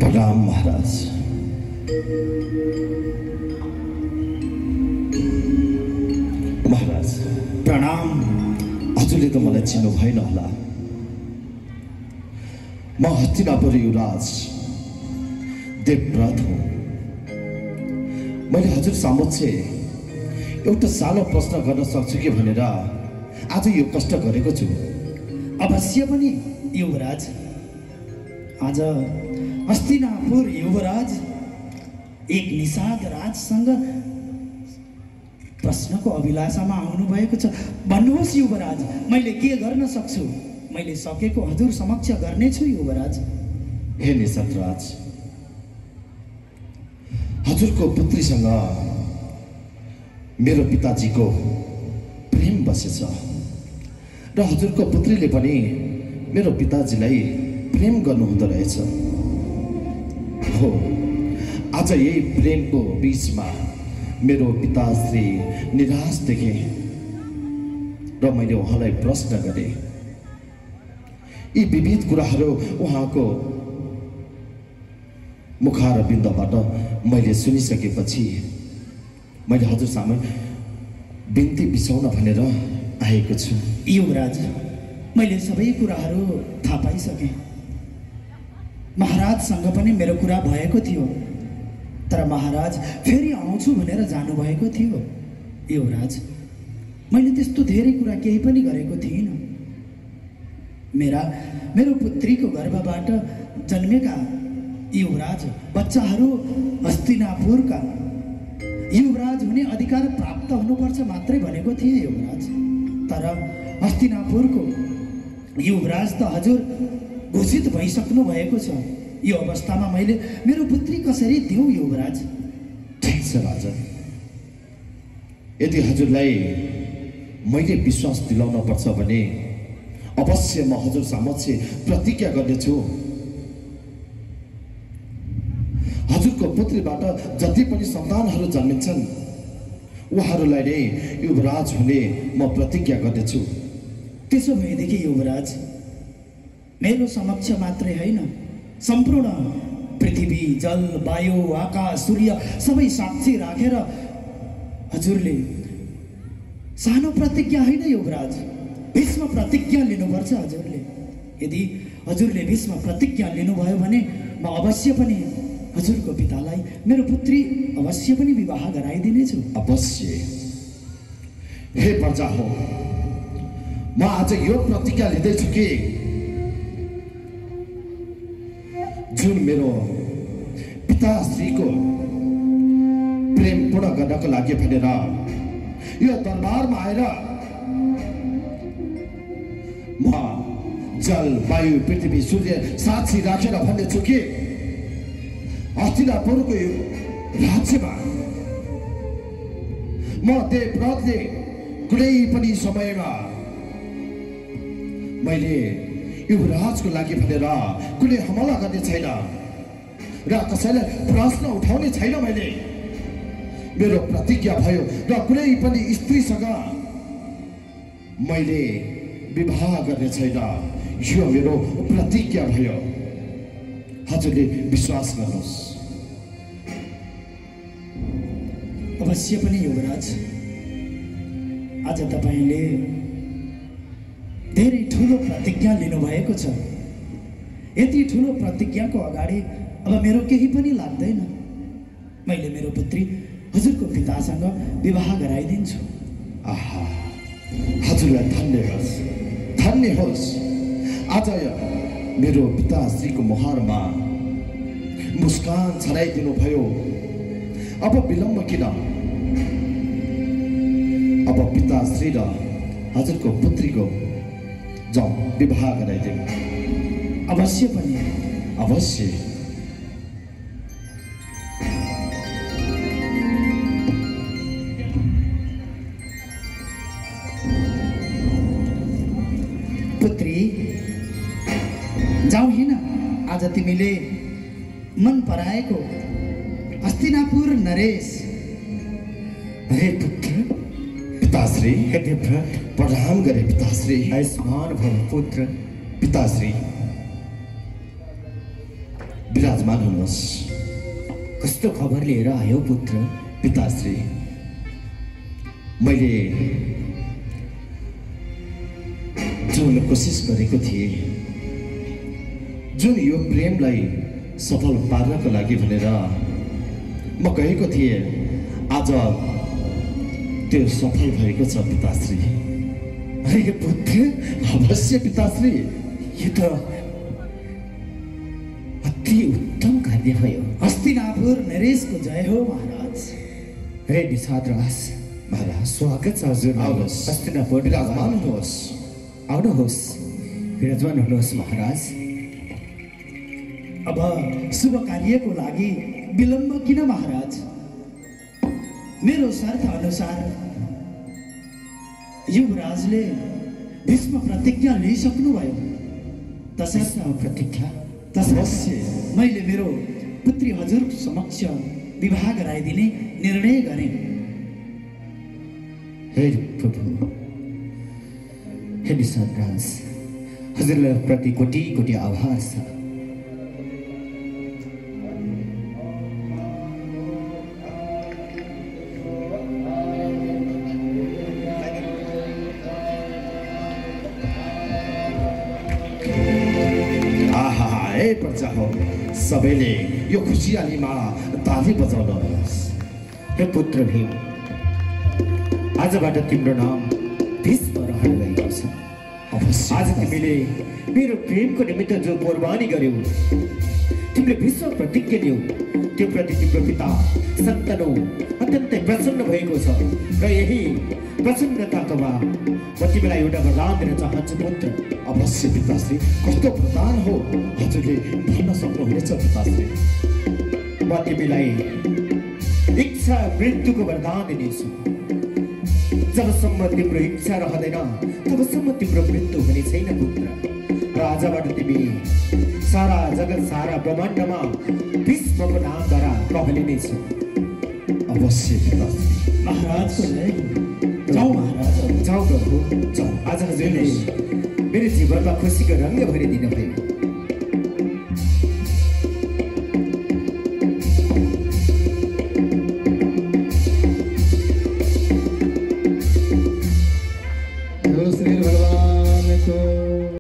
प्रणाम महाराज। महाराज प्रणाम। हजुरले त मलाई चिन्नु भएन होला। म हस्तिनापुर युवराज देवव्रत हुँ। मैले हजुर समक्ष एउटा सानो प्रश्न गर्न सक्छु कि भनेर आज यो कष्ट गरेको छु। अवश्य पनि युवराज। आज हस्तिनापुर युवराज एक निषाद राजसँग प्रश्नको अभिलाषामा आउनु भएको छ। भन्नुहोस् युवराज, मैले के गर्न सक्छु? मैले सकेको हजुर समक्ष गर्नेछु युवराज। हे निषाद राज, हजुरको पुत्रीसँग मेरो पिताजीको प्रेम बसेछ र हजुरको पुत्रीले पनि मेरो पिताजीलाई प्रेम गर्नुहुँदो रहेछ। हो, आज यही प्रेमको बीचमा मेरो पिताश्री निराश देखे र मैले उहाँलाई प्रश्न गरेँ। यी विविध कुराहरू उहाँको मुखार बिन्दबाट मैले सुनिसकेपछि मैले हजुर सामु बिन्ती बिसाउन भनेर आएको छु। युवराज, मैले सबै कुराहरू थाहा पाइसकेँ। महाराजसँग पनि मेरो कुरा भएको थियो, तर महाराज फेरि आउँछु भनेर जानुभएको थियो। युवराज, मैले त्यस्तो धेरै कुरा केही पनि गरेको थिइनँ। मेरो पुत्रीको गर्भबाट जन्मेका युवराज बच्चाहरू हस्तिनापुरका युवराज हुने अधिकार प्राप्त हुनुपर्छ मात्रै भनेको थिएँ युवराज। तर हस्तिनापुरको युवराज त हजुर घोषित भइसक्नु भएको छ। यो अवस्थामा मैले मेरो पुत्री कसरी दिउँ युवराज? ठिक छ राजा, यदि हजुरलाई मैले विश्वास दिलाउन पर्छ भने अवश्य म हजुर समक्ष प्रतिज्ञा गर्नेछु। हजुरको पुत्रीबाट जति पनि सन्तानहरू जन्मिन्छन् उहाँहरूलाई नै युवराज हुने म प्रतिज्ञा गर्नेछु। त्यसो भएदेखि युवराज, मेरो समक्ष मात्रै होइन, सम्पूर्ण पृथ्वी, जल, वायु, आकाश, सूर्य सबै साक्षी राखेर हजुरले सानो प्रतिज्ञा होइन युवराज, भीष्म प्रतिज्ञा लिनुपर्छ हजुरले। यदि हजुरले भीष्म प्रतिज्ञा लिनुभयो भने म अवश्य पनि हजुरको पितालाई मेरो पुत्री अवश्य पनि विवाह गराइदिनेछु। अवश्य। हे प्रजा हो, म आज यो प्रतिज्ञा लिँदैछु कि जुन मेरो पिताश्रीको प्रेम पूर्ण गर्नको लागि भनेर यो दरबारमा आएर म जल, वायु, पृथ्वी, सूर्य साक्षी राखेर भन्नेछु कि हस्तिनापुरको राज्यमा म देवव्रतले कुनै पनि समयमा मैले युवराजको लागि भनेर कुनै हमला गर्ने छैन र कसैलाई प्रश्न उठाउने छैन। मैले मेरो प्रतिज्ञा भयो र कुनै पनि स्त्रीसँग मैले विवाह गर्ने छैन। यो मेरो प्रतिज्ञा भयो। हजुरले विश्वास गर्नुहोस्। अवश्य पनि युवराज, आज तपाईँले धेरै ठुलो प्रतिज्ञा लिनुभएको छ। यति ठुलो प्रतिज्ञाको अगाडि अब मेरो केही पनि लाग्दैन। मैले मेरो पुत्री हजुरको पितासँग विवाह गराइदिन्छु। आहा, हजुरलाई धन्य होस्, धन्य होस्। आज मेरो पिताश्रीको मुहारमा मुस्कान छराइदिनु भयो। अब विलम्ब किन? अब पिताश्री र हजुरको पुत्रीको जाउँ विवाह गराइदिउँ। अवश्य पनि, अवश्य। पुत्री जाऊ हिँड। आज तिमीले मन पराएको हस्तिनापुर नरेश। हे पुत्र, पिताश्री। हे देवव्रत, प्रणाम गरे पिताश्री। आयुष्मान भव पुत्र। पिताश्री, विराजमान हुनुहोस्। कस्तो खबर लिएर आयो पुत्र? पिताश्री, मैले जुन कोसिस गरेको थिएँ, जुन यो प्रेमलाई सफल पार्नको लागि भनेर म गएको थिएँ, आज त्यो सफल भएको छ पिताश्री। अरे पुत्र, अवश्य पिताश्री, यो त अति उत्तम कार्य भयो। हस्तिनापुर नरेशको जय हो महाराज। रे निषादराज महाराज, स्वागत छ हजुर। आउनुहोस्, हस्तिनापुर विराजमान हुनुहोस्। आउनुहोस्, विराजमान हुनुहोस् महाराज। अब शुभ कार्यको लागि विलम्ब किन महाराज? मेरो शर्त अनुसार युवराजले भीष्म प्रतिज्ञा लिइसक्नुभयो। तसर्थ प्रतिज्ञा तसर्थ मैले मेरो पुत्री हजुर समक्ष विवाह गराइदिने निर्णय गरेँ। हे प्रभु, हे निषादराज, हजुरलाई प्रति कोटि कोटि आभार छ। प्रजा हो, सबैले यो खुसियालीमा ताली बजाउनुहोस्। हे पुत्र भीम, आजबाट तिम्रो नाम भीष्म रहन गएको छ। अवश्य आज तिमीले मेरो प्रेमको निमित्त जो कुर्बानी गर्यौ, तिमीले भीष्म प्रतिज्ञा लियौ, त्यो प्रति तिम्रो पिता शन्तनु अत्यन्तै प्रसन्न भएको छ र यही प्रसन्नताको बाद म तिमीलाई एउटा वरदान दिन चाहन्छु पुत्र। अवश्य पिताश्री, कस्तो वरदान हो हजुरले भन्न सक्नुहुनेछ पिताश्री? म तिमीलाई इच्छा मृत्युको वरदान दिनेछु। जबसम्म तिम्रो इच्छा रहँदैन तबसम्म तिम्रो मृत्यु हुने छैन पुत्र। र आजबाट तिमी सारा जगत सारा ब्रह्माण्डमा भीष्मको नामद्वारा कहलिनेछौ। अवश्य पिताश्री। महाराजको जय। जाऊ महाराज, जाऊ प्रभु, जाऊ। आज हजुरले मेरो जीवनमा खुसीको रङ्ग भरिदिनु भयो।